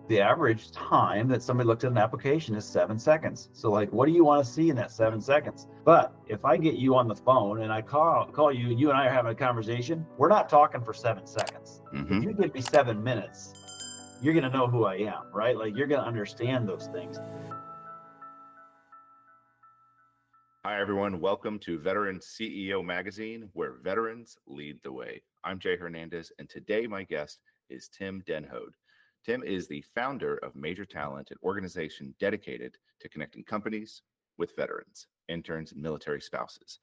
The average time that somebody looked at an application is 7 seconds. So like, what do you want to see in that 7 seconds? But if I get you on the phone and I call you and you and I are having a conversation, we're not talking for 7 seconds. If you give me 7 minutes, you're going to know who I am, right? Like you're going to understand those things. Hi, everyone. Welcome to Veteran CEO Magazine, where veterans lead the way. I'm Jay Hernandez, and today my guest is Tim Hoed. Tim is the founder of Major Talent, an organization dedicated to connecting companies with veterans, interns, and military spouses.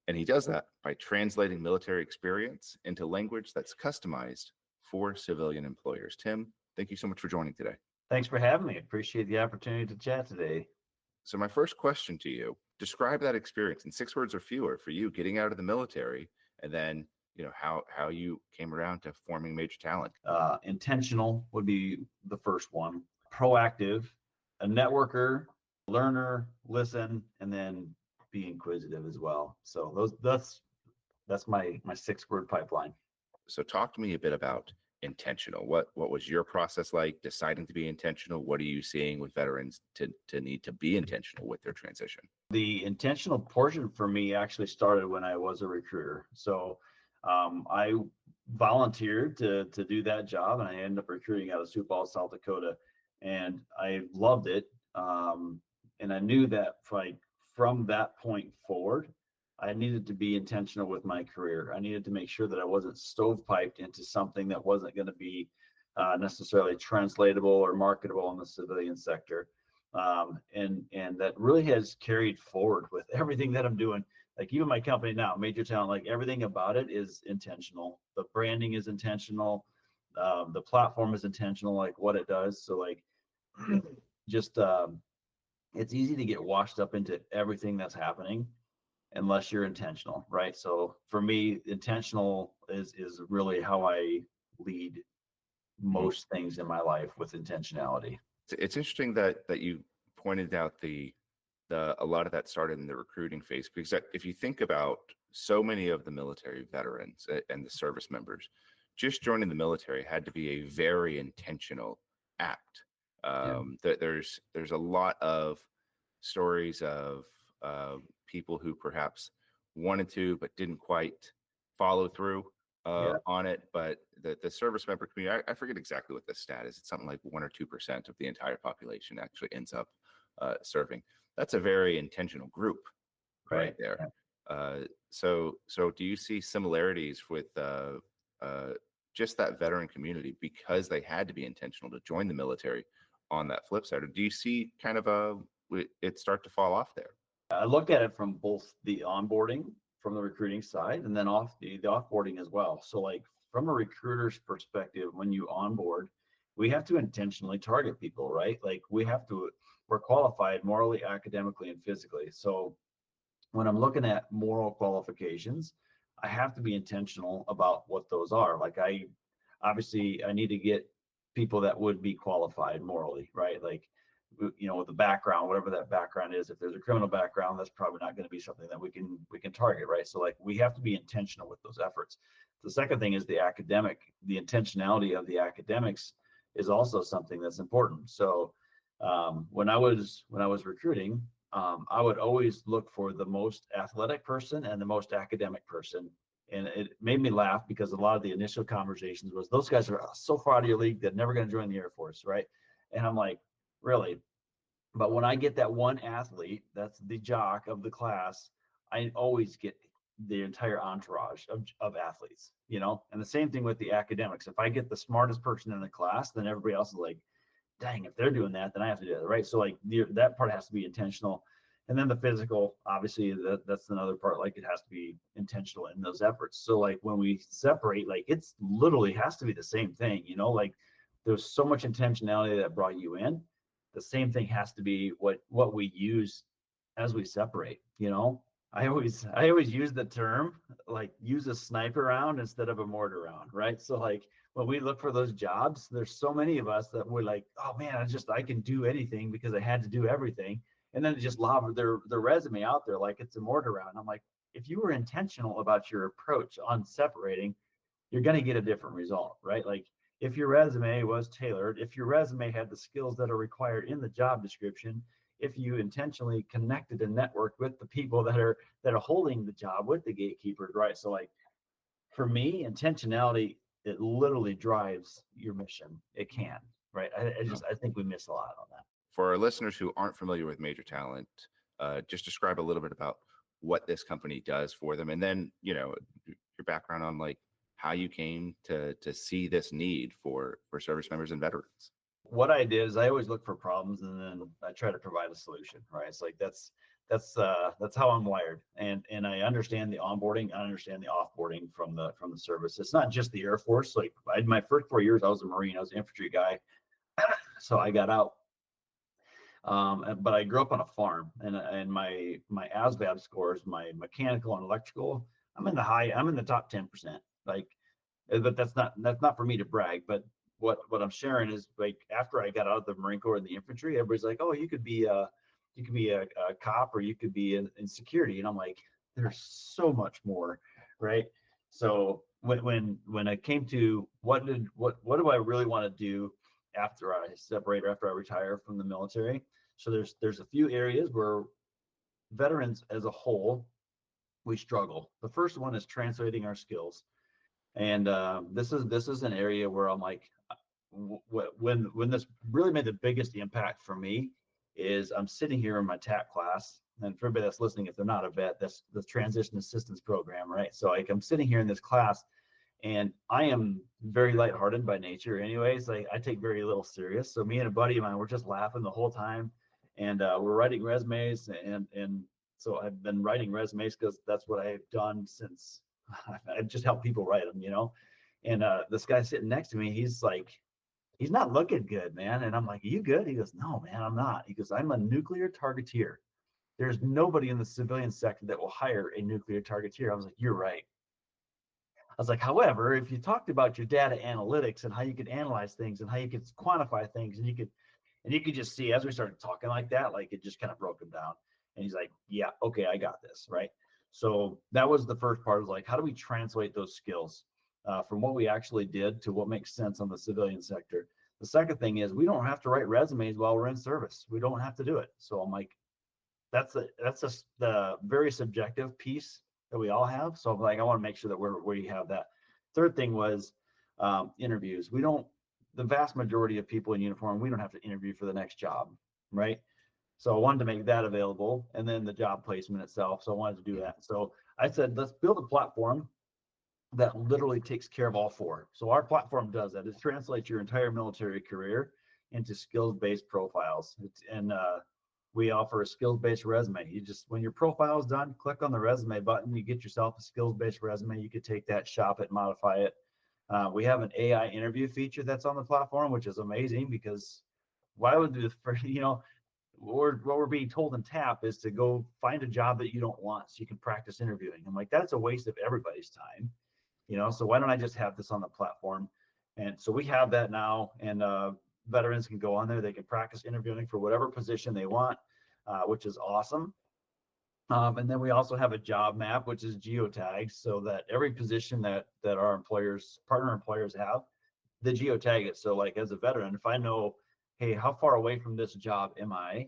And he does that by translating military experience into language that's customized for civilian employers. Tim, thank you so much for joining today. Thanks for having me. Appreciate the opportunity to chat today. So my first question to you, describe that experience in 6 words or fewer for you getting out of the military, and then how you came around to forming Major Talent. Intentional would be the first one. Proactive, a networker, learner, listen, and then be inquisitive as well. So that's my 6-word pipeline. So talk to me a bit about intentional. What was your process like deciding to be intentional? What are you seeing with veterans to need to be intentional with their transition? The intentional portion for me actually started when I was a recruiter. So I volunteered to do that job, and I ended up recruiting out of Sioux Falls, South Dakota, and I loved it. And I knew that from that point forward, I needed to be intentional with my career. I needed to make sure that I wasn't stovepiped into something that wasn't going to be necessarily translatable or marketable in the civilian sector. And that really has carried forward with everything that I'm doing. Like even my company now, Major Talent, like everything about it is intentional. The branding is intentional. The platform is intentional, like what it does. So like just it's easy to get washed up into everything that's happening unless you're intentional, right? So for me, intentional is really how I lead most things in my life, with intentionality. It's interesting that you pointed out a lot of that started in the recruiting phase, because if you think about so many of the military veterans and the service members, just joining the military had to be a very intentional act. There's a lot of stories of people who perhaps wanted to but didn't quite follow through on it. But the service member community, I forget exactly what the stat is. It's something like 1 or 2% of the entire population actually ends up serving. That's a very intentional group right there. So do you see similarities with just that veteran community because they had to be intentional to join the military on that flip side? Or do you see kind of it start to fall off there? I look at it from both the onboarding from the recruiting side and then the offboarding as well. So like from a recruiter's perspective, when you onboard, we have to intentionally target people, right? Like we're qualified morally, academically, and physically. So when I'm looking at moral qualifications, I have to be intentional about what those are. Like I need to get people that would be qualified morally, right? Like, with the background, whatever that background is. If there's a criminal background, that's probably not going to be something that we can target, right? So like we have to be intentional with those efforts. The second thing is the intentionality of the academics is also something that's important. So when I was recruiting, I would always look for the most athletic person and the most academic person. And it made me laugh because a lot of the initial conversations was those guys are so far out of your league, they're never going to join the Air Force, right? And I'm like, really? But when I get that one athlete, that's the jock of the class, I always get the entire entourage of athletes, and the same thing with the academics. If I get the smartest person in the class, then everybody else is like, dang, if they're doing that, then I have to do it, right? So like that part has to be intentional. And then the physical, obviously that's another part, like it has to be intentional in those efforts. So like when we separate, like it's literally has to be the same thing, like there's so much intentionality that brought you in. The same thing has to be what we use as we separate. I always use the term like use a sniper round instead of a mortar round, right? So like when we look for those jobs, there's so many of us that we're like, oh man, I can do anything because I had to do everything, and then just lob their resume out there like it's a mortar round. I'm like, if you were intentional about your approach on separating, you're going to get a different result, right? Like if your resume was tailored, if your resume had the skills that are required in the job description, if you intentionally connected and networked with the people that are holding the job, with the gatekeepers, right? So like for me, intentionality, it literally drives your mission. It can, right? I think we miss a lot on that. For our listeners who aren't familiar with Major Talent, just describe a little bit about what this company does for them, and then your background on like how you came to see this need for service members and veterans. What I did is I always look for problems and then I try to provide a solution, right? It's like that's how I'm wired. And I understand the onboarding, I understand the offboarding from the service. It's not just the Air Force. Like my first 4 years, I was a Marine, I was an infantry guy. So I got out. But I grew up on a farm, and my ASVAB scores, my mechanical and electrical, I'm in the top 10%. Like, but that's not for me to brag. But what I'm sharing is like after I got out of the Marine Corps and the infantry, everybody's like, oh, you could be a cop, or you could be in security, and I'm like, there's so much more, right? So when I came to what do I really want to do after I separate or after I retire from the military? So there's a few areas where veterans as a whole, we struggle. The first one is translating our skills. And this is an area where I'm like, when this really made the biggest impact for me is I'm sitting here in my TAP class, and for everybody that's listening, if they're not a vet, that's the Transition Assistance Program, right? So like I'm sitting here in this class, and I am very lighthearted by nature anyways. Like I take very little serious. So me and a buddy of mine, we're just laughing the whole time, and we're writing resumes, and so I've been writing resumes because that's what I've done since I've just helped people write them. And this guy sitting next to me, he's like, he's not looking good, man. And I'm like, are you good? He goes, no, man, I'm not. He goes, I'm a nuclear targeteer. There's nobody in the civilian sector that will hire a nuclear targeteer. I was like, you're right. I was like, however, if you talked about your data analytics and how you could analyze things and how you could quantify things, and you could just see as we started talking like that, like it just kind of broke him down. And he's like, yeah, okay, I got this, right? So that was the first part, was like, how do we translate those skills from what we actually did to what makes sense on the civilian sector? The second thing is we don't have to write resumes while we're in service. We don't have to do it. So I'm like, that's the very subjective piece that we all have. So I'm like, I want to make sure that we have that. Third thing was interviews. The vast majority of people in uniform, we don't have to interview for the next job, right? So I wanted to make that available, and then the job placement itself. So I wanted to do that. So I said, let's build a platform that literally takes care of all four. So our platform does that. It translates your entire military career into skills-based profiles. We offer a skills-based resume. When your profile is done, click on the resume button. You get yourself a skills-based resume. You could take that, shop it, modify it. We have an AI interview feature that's on the platform, which is amazing, because why would what we're being told in TAP is to go find a job that you don't want so you can practice interviewing. I'm like, that's a waste of everybody's time, so why don't I just have this on the platform? And so we have that now, and veterans can go on there. They can practice interviewing for whatever position they want, which is awesome. And then we also have a job map, which is geotagged, so that every position that our partner employers have, the geotag it. So like as a veteran, if I know, hey, how far away from this job am I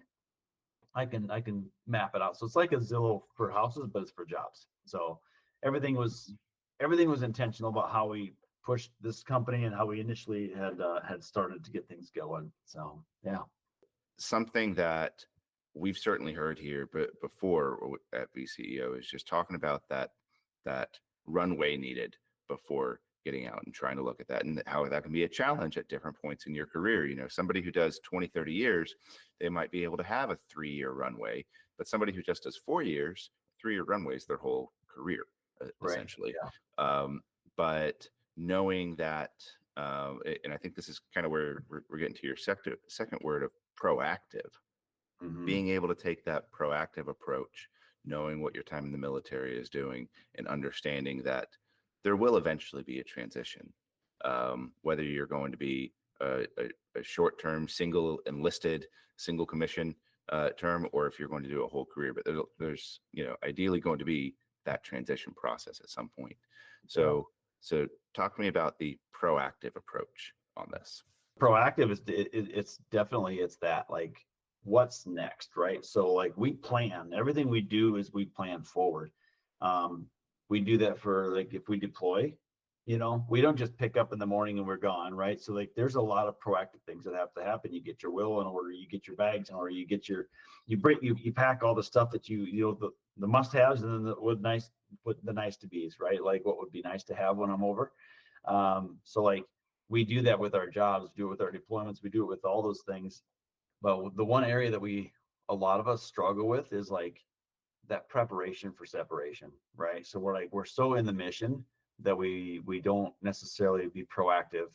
can map it out. So it's like a Zillow for houses, but it's for jobs. So everything was intentional about how we pushed this company and how we initially had started to get things going. So yeah. Something that we've certainly heard here, but before at VCEO, is just talking about that runway needed before getting out and trying to look at that, and how that can be a challenge at different points in your career. Somebody who does 20, 30 years, they might be able to have a 3-year runway, but somebody who just does 4 years, 3-year runways their whole career, essentially. Right. Yeah. But knowing that, and I think this is kind of where we're getting to your second word of proactive, being able to take that proactive approach, knowing what your time in the military is doing, and understanding that there will eventually be a transition, whether you're going to be a short-term, single enlisted, single commission term, or if you're going to do a whole career. But there's ideally going to be that transition process at some point. So talk to me about the proactive approach. on this? Proactive is it's definitely it's that like what's next, right? So like we plan everything we do is we plan forward. We do that for like if we deploy, we don't just pick up in the morning and we're gone, right? So like there's a lot of proactive things that have to happen. You get your will in order, you get your bags in order, you pack all the stuff that the must-haves, and then the nice to be's, right? Like what would be nice to have when I'm over. So like we do that with our jobs, do it with our deployments, we do it with all those things. But the one area that a lot of us struggle with is like that preparation for separation, right? So we're so in the mission that we don't necessarily be proactive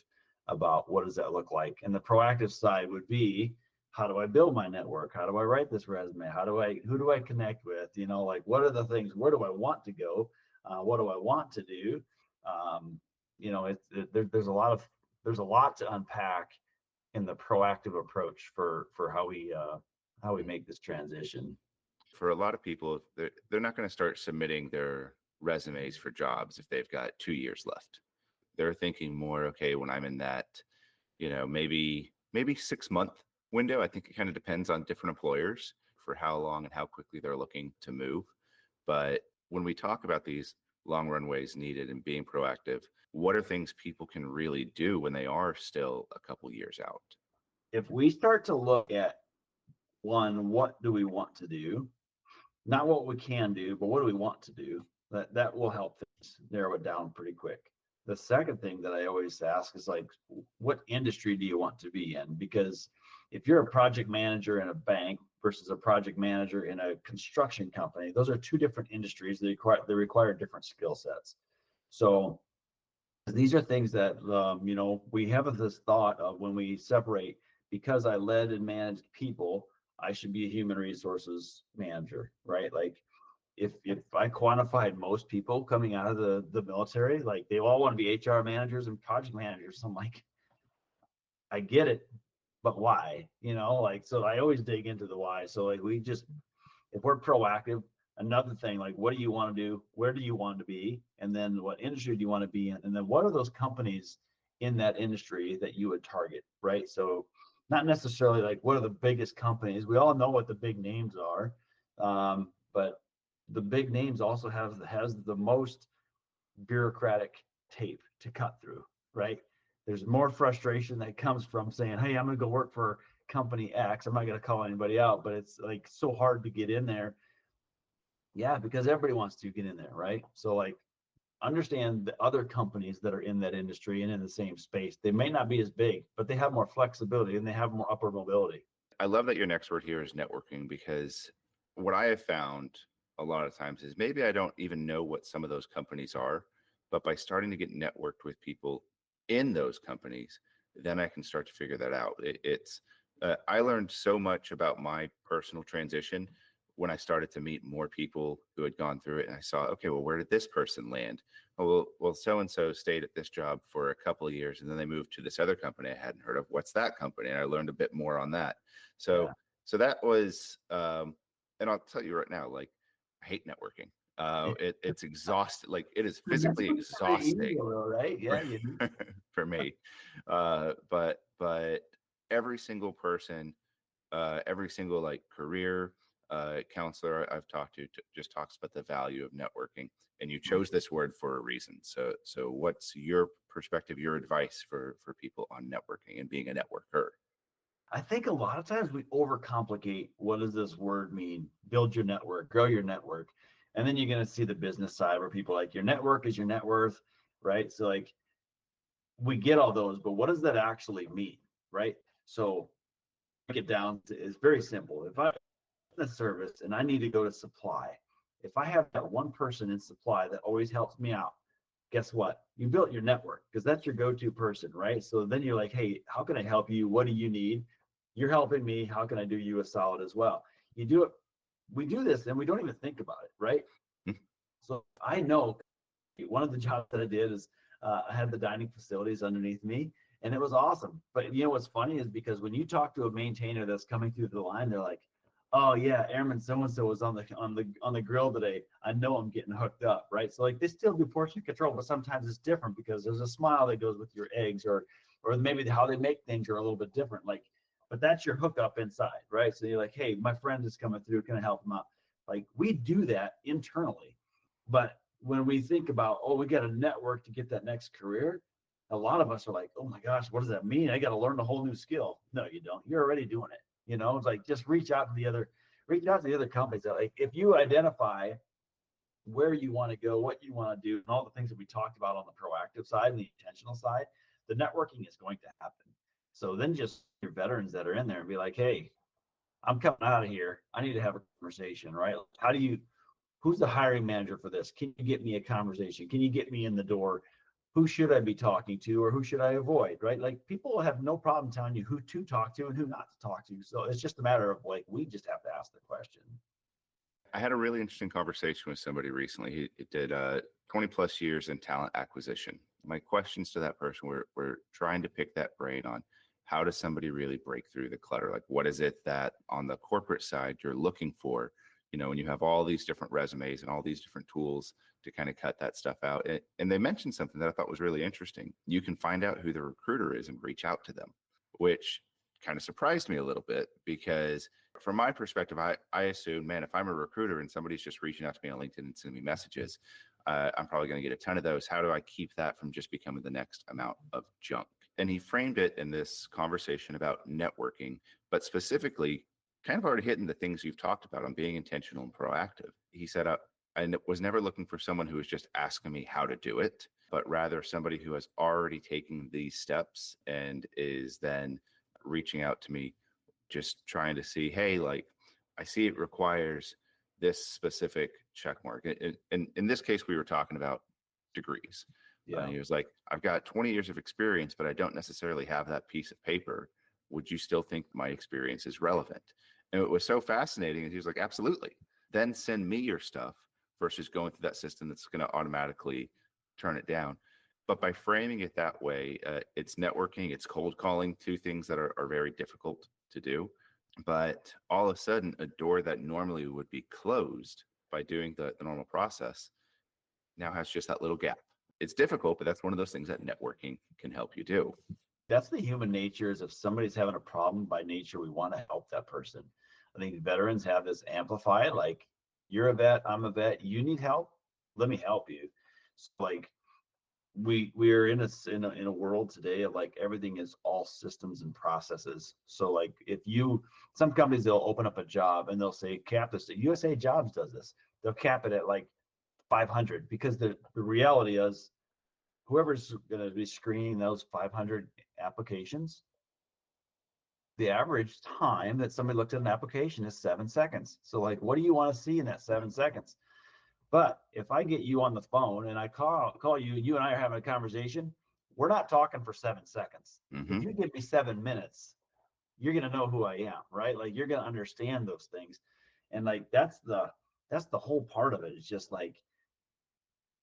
about what does that look like. And the proactive side would be, how do I build my network? How do I write this resume? Who do I connect with? Like what are the things, where do I want to go? What do I want to do? There's a lot to unpack in the proactive approach for how we make this transition. For a lot of people, they're not going to start submitting their resumes for jobs if they've got 2 years left. They're thinking more, okay, when I'm in that, maybe 6-month window. I think it kind of depends on different employers for how long and how quickly they're looking to move. But when we talk about these long runways needed and being proactive, what are things people can really do when they are still a couple years out? If we start to look at what do we want to do, not what we can do, but what do we want to do, that will help things narrow it down pretty quick. The second thing that I always ask is like, what industry do you want to be in? Because if you're a project manager in a bank versus a project manager in a construction company, those are two different industries. They require different skill sets. So these are things that we have this thought of when we separate. Because I led and managed people, I should be a human resources manager, right? Like if I quantified most people coming out of the military, like they all want to be HR managers and project managers. I'm like, I get it, but why? So I always dig into the why. So like if we're proactive, another thing, like what do you want to do? Where do you want to be? And then what industry do you want to be in? And then what are those companies in that industry that you would target, right? So not necessarily like what are the biggest companies. We all know what the big names are, but the big names also has the most bureaucratic tape to cut through, right? There's more frustration that comes from saying, hey, I'm going to go work for company X. I'm not going to call anybody out, but it's like so hard to get in there. Yeah, because everybody wants to get in there, right? So like understand the other companies that are in that industry and in the same space. They may not be as big, but they have more flexibility and they have more upward mobility. I love that your next word here is networking, because what I have found a lot of times is maybe I don't even know what some of those companies are, but by starting to get networked with people in those companies, then I can start to figure that out. I learned so much about my personal transition when I started to meet more people who had gone through it, and I saw, okay, well, where did this person land? Well, so-and-so stayed at this job for a couple of years, and then they moved to this other company I hadn't heard of. What's that company? And I learned a bit more on that. So that was, and I'll tell you right now, like, I hate networking. It's exhausting. Like it is physically exhausting, right? Yeah, for me. But every single person, every single like career counselor I've talked to just talks about the value of networking, and you chose this word for a reason. So what's your perspective, your advice for people on networking and being a networker? I think a lot of times we overcomplicate what does this word mean? Build your network, grow your network. And then you're going to see the business side where people like your network is your net worth, right? So like we get all those, but what does that actually mean, right? So break it down to, it's very simple. If I'm in a service and I need to go to supply, if I have that one person in supply that always helps me out, guess what? You built your network because that's your go-to person, right? So then you're like, hey, how can I help you? What do you need? You're helping me. How can I do you a solid as well? You do it. We do this and we don't even think about it, right? So I know one of the jobs that I did is I had the dining facilities underneath me, and it was awesome. But you know what's funny is because when you talk to a maintainer that's coming through the line, they're like, "Oh yeah, Airman so and so was on the grill today. I know I'm getting hooked up, right?" So like they still do portion control, but sometimes it's different because there's a smile that goes with your eggs, or or maybe how they make things are a little bit different. Like, but that's your hookup inside, right? So you're like, hey, my friend is coming through, can I help him out? Like, we do that internally, but when we think about, oh, we got to network to get that next career, a lot of us are like, oh my gosh, what does that mean? I got to learn a whole new skill. No, you don't. You're already doing it. You know, it's like, just reach out to the other companies that, like, if you identify where you want to go, what you want to do, and all the things that we talked about on the proactive side and the intentional side, the networking is going to happen. So then just your veterans that are in there and be like, hey, I'm coming out of here. I need to have a conversation, right? Who's the hiring manager for this? Can you get me a conversation? Can you get me in the door? Who should I be talking to, or who should I avoid, right? Like, people have no problem telling you who to talk to and who not to talk to. So it's just a matter of, like, we just have to ask the question. I had a really interesting conversation with somebody recently. He did 20 plus years in talent acquisition. My questions to that person were trying to pick that brain on how does somebody really break through the clutter? Like, what is it that on the corporate side you're looking for? You know, when you have all these different resumes and all these different tools to kind of cut that stuff out. And they mentioned something that I thought was really interesting. You can find out who the recruiter is and reach out to them, which kind of surprised me a little bit, because from my perspective, I assume, man, if I'm a recruiter and somebody's just reaching out to me on LinkedIn and sending me messages, I'm probably going to get a ton of those. How do I keep that from just becoming the next amount of junk? And he framed it in this conversation about networking, but specifically kind of already hitting the things you've talked about on being intentional and proactive. He said, I was never looking for someone who was just asking me how to do it, but rather somebody who has already taken these steps and is then reaching out to me, just trying to see, hey, like, I see it requires this specific check mark. And in this case, we were talking about degrees. Yeah. He was like, I've got 20 years of experience, but I don't necessarily have that piece of paper. Would you still think my experience is relevant? And it was so fascinating. And he was like, absolutely. Then send me your stuff versus going through that system that's going to automatically turn it down. But by framing it that way, it's networking, it's cold calling, two things that are very difficult to do. But all of a sudden, a door that normally would be closed by doing the normal process now has just that little gap. It's difficult, but that's one of those things that networking can help you do. That's the human nature, is if somebody's having a problem, by nature, we want to help that person. I think veterans have this amplified, like, you're a vet, I'm a vet, you need help, let me help you. So, like, we're in a world today of, like, everything is all systems and processes. So, like, some companies, they'll open up a job and they'll say, cap this. USA Jobs does this. They'll cap it at like 500, because the reality is, whoever's going to be screening those 500 applications, the average time that somebody looked at an application is 7 seconds. So, like, what do you want to see in that 7 seconds? But if I get you on the phone and I call you, you and I are having a conversation, we're not talking for 7 seconds. Mm-hmm. If you give me 7 minutes, you're going to know who I am, right? Like, you're going to understand those things. And, like, that's the whole part of it. It's just like,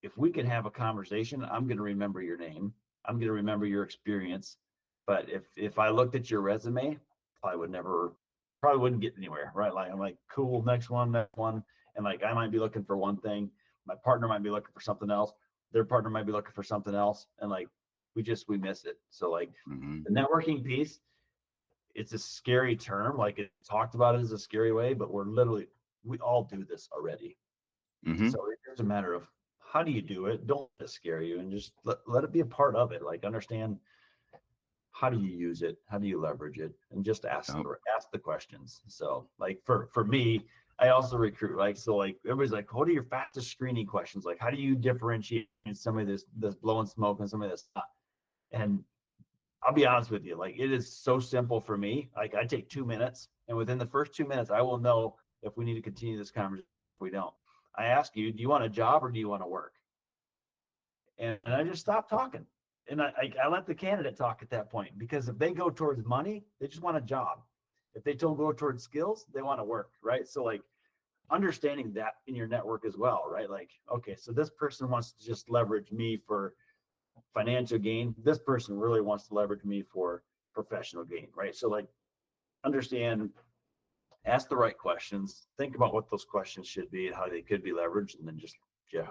if we can have a conversation, I'm going to remember your name. I'm going to remember your experience. But if I looked at your resume, probably wouldn't get anywhere, right? Like, I'm like, cool, next one. And, like, I might be looking for one thing. My partner might be looking for something else. Their partner might be looking for something else. And, like, we miss it. So, like, the networking piece, it's a scary term. Like, it's talked about it as a scary way, but we all do this already. Mm-hmm. So it's a matter of, how do you do it? Don't let it scare you, and just let it be a part of it. Like, understand, how do you use it? How do you leverage it? And just ask the questions. So, like, for me, I also recruit, like, so, like, everybody's like, what are your fastest screening questions? Like, how do you differentiate somebody that's blowing smoke and somebody that's not? And I'll be honest with you, like, it is so simple for me. Like, I take 2 minutes, and within the first 2 minutes, I will know if we need to continue this conversation, if we don't. I ask you, do you want a job or do you want to work? And I just stop talking. And I let the candidate talk at that point, because if they go towards money, they just want a job. If they don't go towards skills, they want to work, right? So, like, understanding that in your network as well, right? Like, okay, so this person wants to just leverage me for financial gain. This person really wants to leverage me for professional gain, right? So, like, understand, ask the right questions, think about what those questions should be and how they could be leveraged, and then just, yeah.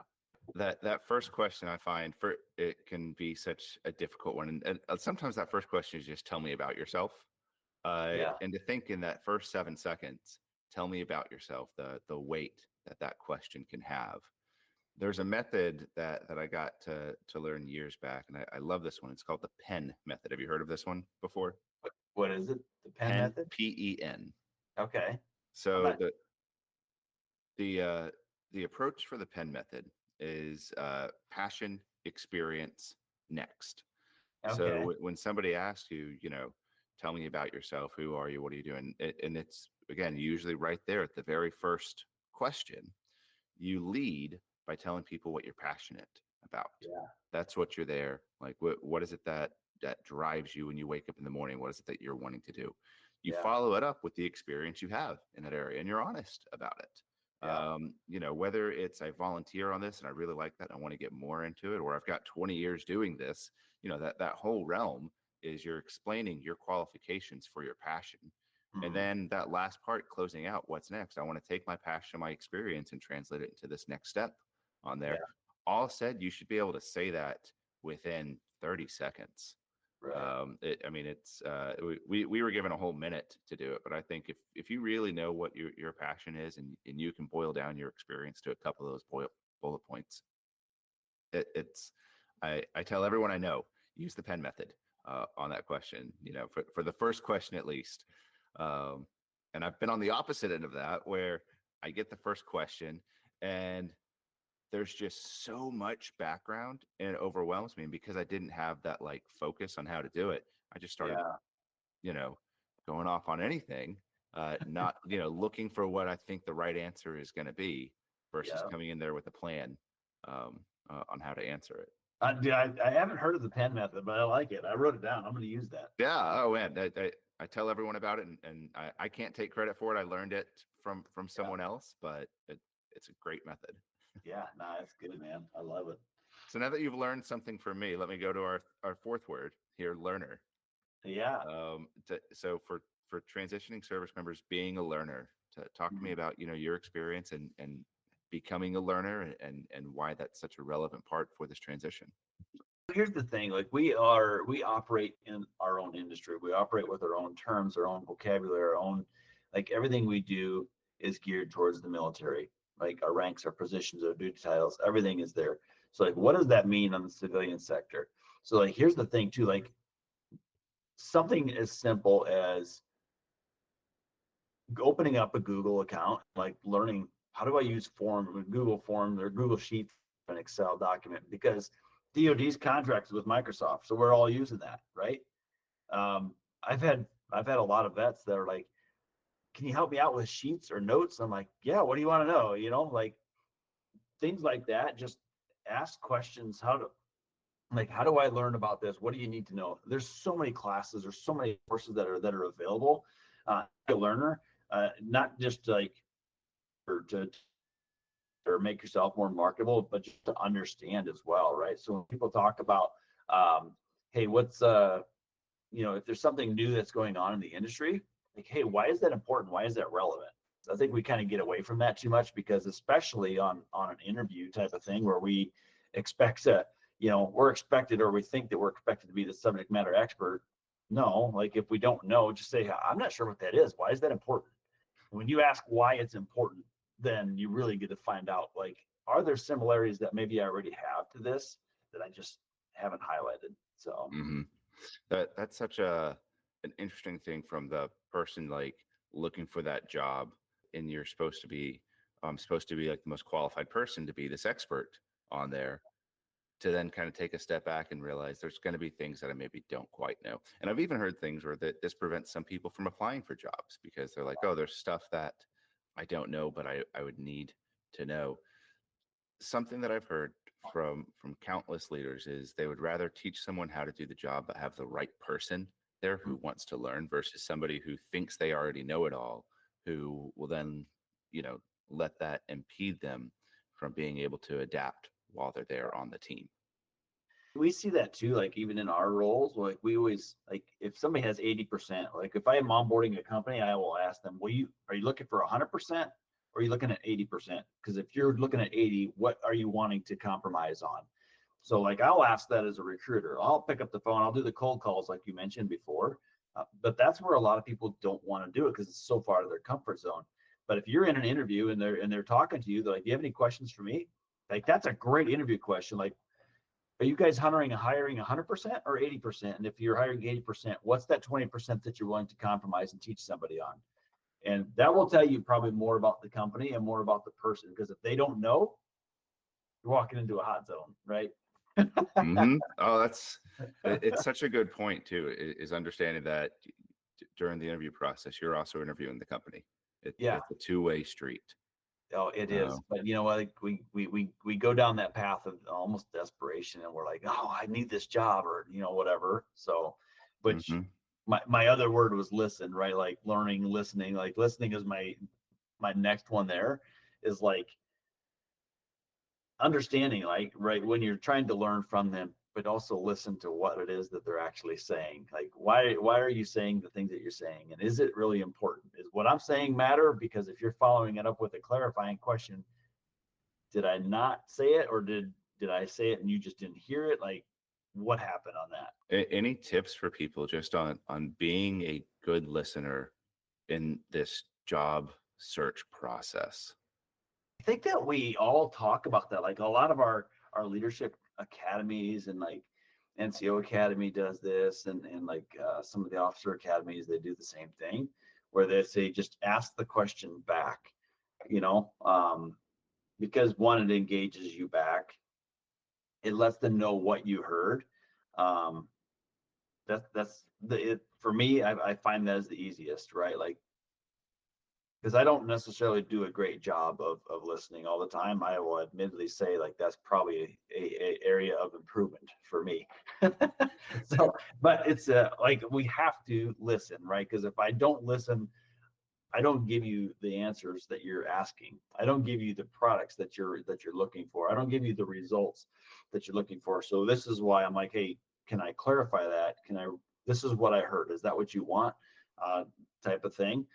That first question I find for it can be such a difficult one, and sometimes that first question is just tell me about yourself. Yeah. And to think in that first 7 seconds, tell me about yourself, the weight that that question can have. There's a method that I got to learn years back, and I love this one. It's called the PEN method. Have you heard of this one before? What is it? The pen PEN, method? PEN. Okay. I'm So not. the uh, the approach for the PEN method is passion, experience, next. So Okay. when somebody asks you, tell me about yourself, who are you, what are you doing, and it's again usually right there at the very first question, you lead by telling people what you're passionate about. Yeah. That's what you're there. Like, what is it that drives you when you wake up in the morning? What is it that you're wanting to do? You Yeah. follow it up with the experience you have in that area, and you're honest about it. Yeah. Whether it's I volunteer on this and I really like that, and I want to get more into it, or I've got 20 years doing this. That whole realm is you're explaining your qualifications for your passion. And Mhm. then that last part, closing out, what's next? I want to take my passion, my experience, and translate it into this next step on there. Yeah. All said, you should be able to say that within 30 seconds. Right. We were given a whole minute to do it, but I think if you really know what your passion is, and you can boil down your experience to a couple of those bullet points, it's I tell everyone I know, use the pen method on that question. For the first question at least. Um, and I've been on the opposite end of that where I get the first question and there's just so much background and it overwhelms me. And because I didn't have that like focus on how to do it, I just started, Yeah. you know, going off on anything, not, looking for what I think the right answer is going to be versus Yeah. coming in there with a plan on how to answer it. I haven't heard of the pen method, but I like it. I wrote it down. I'm going to use that. Yeah. Oh, man. I tell everyone about it, and I can't take credit for it. I learned it from Yeah. someone else, but it's a great method. Yeah. Nah, it's good, man. I love it. So now that you've learned something from me, let me go to our fourth word here, learner. Yeah. So for transitioning service members, being a learner, to talk to me Mhm. about your experience and becoming a learner and why that's such a relevant part for this transition. Here's the thing, like we operate in our own industry. We operate with our own terms, our own vocabulary, our own, like everything we do is geared towards the military. Like our ranks, our positions, our duty titles, everything is there. So like what does that mean on the civilian sector? So like here's the thing too, like something as simple as opening up a Google account, like learning how do I use Google Forms or Google Sheets, an Excel document, because DoD's contracts with Microsoft, so we're all using that, right? Um, I've had I've had a lot of vets that are like, "Can you help me out with sheets or notes?" I'm like, "Yeah, what do you want to know?" Like things like that. Just ask questions. How do I learn about this? What do you need to know? There's so many classes, there's so many courses that are available. A learner, not just like to or make yourself more marketable, but just to understand as well, right? So when people talk about, hey, what's if there's something new that's going on in the industry, like, hey, why is that important? Why is that relevant? So I think we kind of get away from that too much because especially on an interview type of thing where we expect to, we're expected or we think that we're expected to be the subject matter expert. No, like if we don't know, just say, I'm not sure what that is. Why is that important? When you ask why it's important, then you really get to find out like, are there similarities that maybe I already have to this that I just haven't highlighted? So Hmm. That's such an interesting thing from the person like looking for that job, and you're supposed to be like the most qualified person to be this expert on there, to then kind of take a step back and realize there's going to be things that I maybe don't quite know. And I've even heard things where this prevents some people from applying for jobs because they're like, oh, there's stuff that I don't know, but I would need to know. Something that I've heard from countless leaders is they would rather teach someone how to do the job but have the right person there who wants to learn versus somebody who thinks they already know it all, who will then, you know, let that impede them from being able to adapt while they're there on the team. we see that too, like even in our roles, like we always like if somebody has 80%, like if I am onboarding a company, I will ask them, are you looking for 100%? or are you looking at 80%? Because if you're looking at 80, what are you wanting to compromise on? So like I'll ask that as a recruiter. I'll pick up the phone. I'll do the cold calls like you mentioned before. But that's where a lot of people don't want to do it because it's so far out of their comfort zone. But if you're in an interview and they're talking to you, they're like, "Do you have any questions for me?" Like that's a great interview question. Like, are you guys hiring 100% or 80%? And if you're hiring 80%, what's that 20% that you're willing to compromise and teach somebody on? And that will tell you probably more about the company and more about the person. Because if they don't know, you're walking into a hot zone, right? Oh, it's such a good point too, is understanding that during the interview process, you're also interviewing the company. Yeah. It's a two-way street. Oh, it is. But you know what? We go down that path of almost desperation, and we're like, oh, I need this job, or whatever. So, which my other word was listen, right? Like learning, listening. Like listening is my next one. There is like understanding, like right when you're trying to learn from them, but also listen to what it is that they're actually saying. Like why are you saying the things that you're saying, and is it really important? Is what I'm saying matter? Because if you're following it up with a clarifying question, did I not say it, or did I say it and you just didn't hear it? Like what happened on that? Any tips for people just on being a good listener in this job search process? I think that we all talk about that. Like a lot of our leadership academies, and like NCO Academy does this, and like some of the officer academies, they do the same thing, where they say just ask the question back, because one, it engages you back. It lets them know what you heard. Um, that's for me. I find that is the easiest, right? Like because I don't necessarily do a great job of listening all the time. I will admittedly say like that's probably a area of improvement for me. So, but it's like we have to listen, right? Because if I don't listen, I don't give you the answers that you're asking. I don't give you the products that you're looking for. I don't give you the results that you're looking for. So this is why I'm like, hey, can I clarify that? This is what I heard. Is that what you want? Type of thing.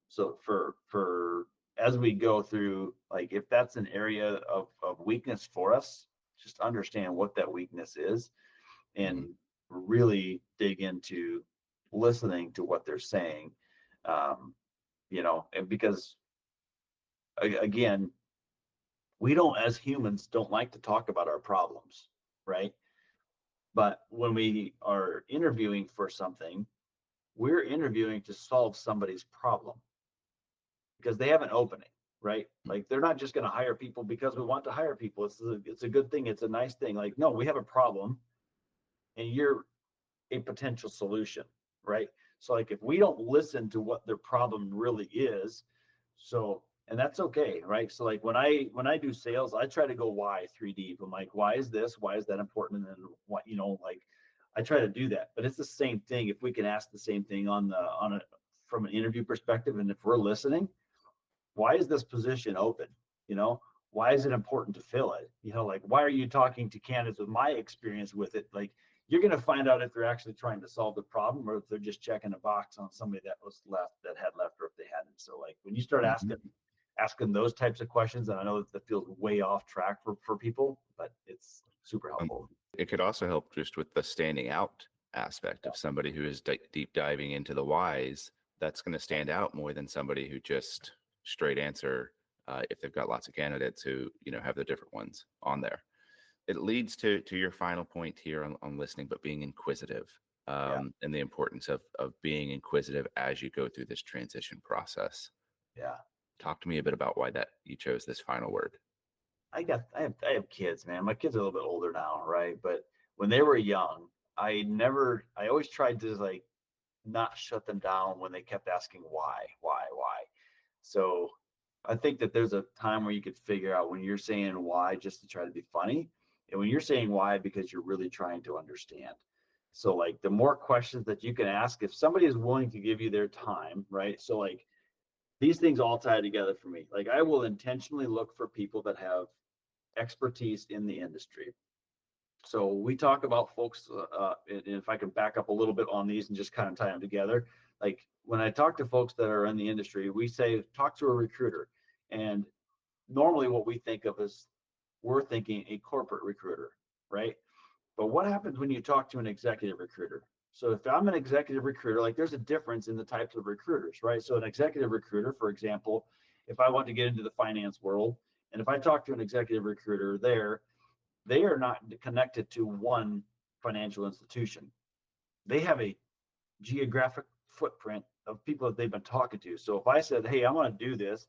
So for as we go through, like if that's an area of weakness for us, just understand what that weakness is and really dig into listening to what they're saying. And because again, we don't, as humans, don't like to talk about our problems, right? But when we are interviewing for something, we're interviewing to solve somebody's problem because they have an opening, right? Like they're not just going to hire people because we want to hire people. It's a good thing. It's a nice thing. Like, no, we have a problem and you're a potential solution, right? So like if we don't listen to what their problem really is, and that's okay, right? So like when I do sales, I try to go why 3 deep. I'm like, why is this? Why is that important? And then what, like I try to do that. But it's the same thing. If we can ask the same thing from an interview perspective, and if we're listening, why is this position open? Why is it important to fill it? Like why are you talking to candidates with my experience with it? Like you're going to find out if they're actually trying to solve the problem or if they're just checking a box on somebody that had left, or if they hadn't. So like when you start asking those types of questions, and I know that feels way off track for people, but it's super helpful. It could also help just with the standing out aspect of somebody who is deep diving into the whys. That's going to stand out more than somebody who just straight answer if they've got lots of candidates who have the different ones on there. It leads to your final point here on listening, but being inquisitive, and the importance of being inquisitive as you go through this transition process. Yeah. Talk to me a bit about why that you chose this final word. I have kids, man. My kids are a little bit older now, right? But when they were young, I always tried to like not shut them down when they kept asking why. So I think that there's a time where you could figure out when you're saying why just to try to be funny, and when you're saying why because you're really trying to understand. So like the more questions that you can ask, if somebody is willing to give you their time, right? So like these things all tie together for me. Like I will intentionally look for people that have expertise in the industry. So we talk about folks, and if I can back up a little bit on these and just kind of tie them together, like when I talk to folks that are in the industry, we say, talk to a recruiter. And normally what we think of is we're thinking a corporate recruiter, right? But what happens when you talk to an executive recruiter? So if I'm an executive recruiter, like there's a difference in the types of recruiters, right? So an executive recruiter, for example, if I want to get into the finance world, and if I talk to an executive recruiter there, they are not connected to one financial institution. They have a geographic footprint of people that they've been talking to. So if I said, hey, I want to do this,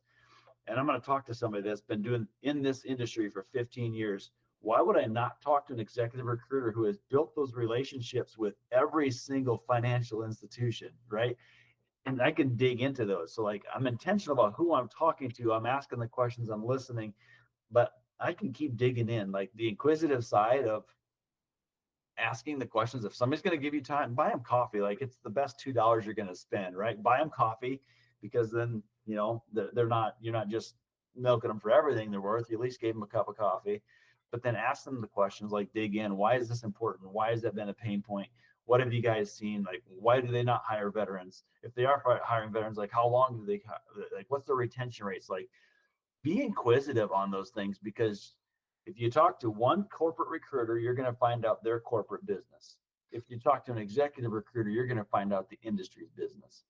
and I'm going to talk to somebody that's been doing in this industry for 15 years, why would I not talk to an executive recruiter who has built those relationships with every single financial institution, right? And I can dig into those. So like I'm intentional about who I'm talking to. I'm asking the questions, I'm listening, but I can keep digging in. Like the inquisitive side of asking the questions. If somebody's going to give you time, buy them coffee. Like it's the best $2 you're going to spend, right? Buy them coffee, because then, you know, they're not, you're not just milking them for everything they're worth. You at least gave them a cup of coffee, but then ask them the questions, like dig in. Why is this important? Why has that been a pain point? What have you guys seen? Like, why do they not hire veterans? If they are hiring veterans, like how long do they, like, what's the retention rates? Like, be inquisitive on those things, because if you talk to one corporate recruiter, you're going to find out their corporate business. If you talk to an executive recruiter, you're going to find out the industry's business.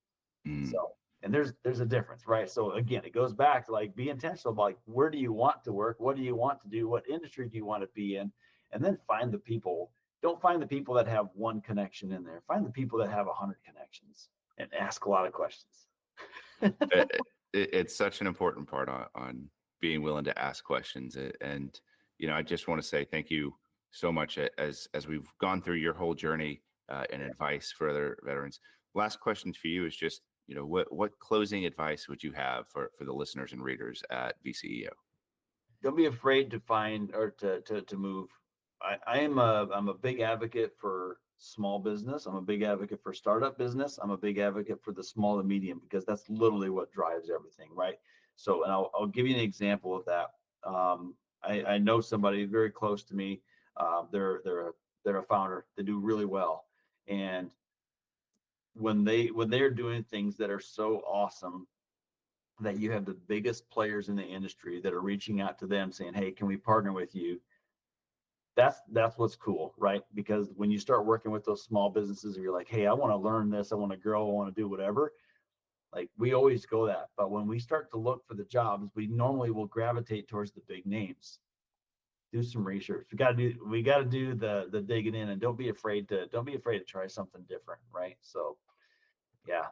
Mm. So, and there's a difference, right? So again, it goes back to like be intentional about like, where do you want to work? What do you want to do? What industry do you want to be in? And then find the people. Don't find the people that have one connection in there. Find the people that have 100 connections and ask a lot of questions. It's such an important part on being willing to ask questions. And, you know, I just want to say thank you so much as we've gone through your whole journey and advice for other veterans. Last question for you is just, you know, what closing advice would you have for the listeners and readers at VCEO? Don't be afraid to find or to move. I'm a big advocate for small business. I'm a big advocate for startup business. I'm a big advocate for the small and medium, because that's literally what drives everything, right? So, and I'll give you an example of that. I know somebody very close to me. They're a founder. They do really well, and when they're doing things that are so awesome, that you have the biggest players in the industry that are reaching out to them saying, hey, can we partner with you? That's what's cool, right? Because when you start working with those small businesses and you're like, hey, I want to learn this, I want to grow, I want to do whatever, like we always go that. But when we start to look for the jobs, we normally will gravitate towards the big names. Do some research. We got to do the digging in, and don't be afraid to try something different, right? So yeah,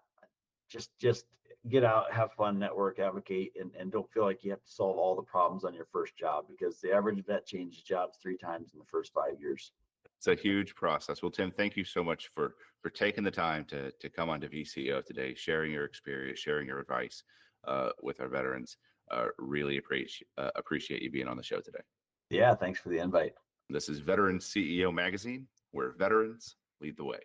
just get out, have fun, network, advocate, and don't feel like you have to solve all the problems on your first job, because the average vet changes jobs 3 times in the first 5 years. It's a huge process. Well, Tim, thank you so much for taking the time to come on to VCEO today, sharing your experience, sharing your advice with our veterans. Really appreciate you being on the show today. Yeah, thanks for the invite. This is Veteran CEO Magazine, where veterans lead the way.